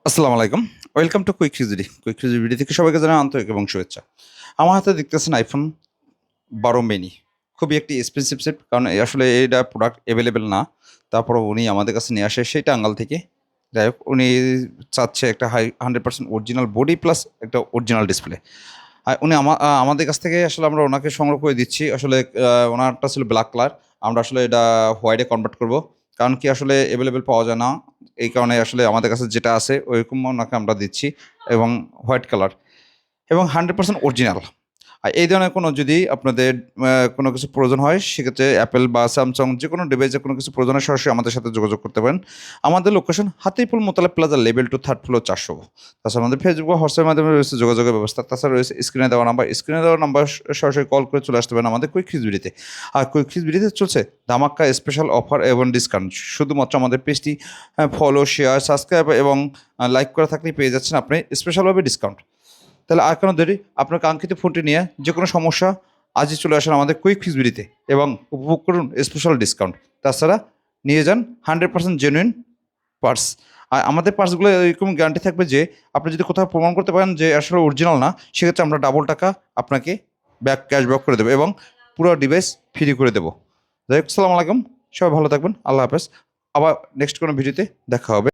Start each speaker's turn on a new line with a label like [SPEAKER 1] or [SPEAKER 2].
[SPEAKER 1] আসসালামু আলাইকুম। Welcome to quick Khichuri. Quick Khichuri থেকে সবাইকে জানাই আন্তরিক এবং শুভেচ্ছা। আমার হাতে দেখতেছেন iPhone 12 মিনি। খুবই একটি এক্সপেন্সিভ সেট কারণ আসলে এটা প্রোডাক্ট এভেইলেবল না। তারপরেও উনি আমাদের কাছে নিয়ে আসে সেই টাঙ্গাইল থেকে। যাই হোক উনি চাচ্ছে একটা 100% অরিজিনাল বডি প্লাস একটা অরিজিনাল ডিসপ্লে। আর উনি আমাদের কাছ থেকে আসলে আমরা ওনাকে সংগ্রহ করে দিচ্ছি। আসলে ওনারটা ছিল ব্ল্যাক কালার। আমরা আসলে এটা হোয়াইটে কনভার্ট করব। কারণ কি আসলে এভেইলেবল পাওয়া যায় না। এই কারণে আসলে আমাদের কাছে যেটা আছে ওইরকম ওনাকে আমরা দিচ্ছি এবং হোয়াইট কালার এবং 100% অরিজিনাল। আর এই ধরনের কোনো যদি আপনাদের কোনো কিছু প্রয়োজন হয় সেক্ষেত্রে অ্যাপেল বা স্যামসাং যেকোনো ডিভাইসে কোনো কিছু প্রয়োজন হয় সরাসরি আমাদের সাথে যোগাযোগ করতে পারেন। আমাদের location Hatirpool Motaleb plaza level 2 third floor 400। তাছাড়া আমাদের ফেসবুক বা হোয়াটসঅ্যাপের মাধ্যমে রয়েছে যোগাযোগের ব্যবস্থা। তাছাড়া রয়েছে স্ক্রিনে দেওয়া নাম্বার সরাসরি কল করে চলে আসতে পারেন আমাদের কুইক খিচুড়িতে। আর কুইক খিচুড়িতে চলছে ধামাক্কা স্পেশাল অফার এবং ডিসকাউন্ট। শুধুমাত্র আমাদের পেজটি ফলো, শেয়ার, সাবস্ক্রাইব এবং লাইক করা থাকলেই পেয়ে যাচ্ছেন আপনি স্পেশালভাবে ডিসকাউন্ট। তাহলে আর কেন দেরি, আপনার কাঙ্ক্ষিত ফোনটি নিয়ে যে কোনো সমস্যা আজই চলে আসেন আমাদের কুইক ফিক্সবিডিতে এবং উপভোগ করুন স্পেশাল ডিসকাউন্ট। তাছাড়া নিয়ে যান 100% জেনুইন পার্স। আর আমাদের পার্সগুলো এরকম গ্যারান্টি থাকবে যে আপনি যদি কোথাও প্রমাণ করতে পারেন যে আসলে অরিজিনাল না, সেক্ষেত্রে আমরা ডাবল টাকা আপনাকে ক্যাশব্যাক করে দেবো এবং পুরো ডিভাইস ফ্রি করে দেবো। যাই হোক, সালাম আলাইকুম, সবাই ভালো থাকবেন, আল্লাহ হাফেজ। আবার নেক্সট কোনো ভিডিওতে দেখা হবে।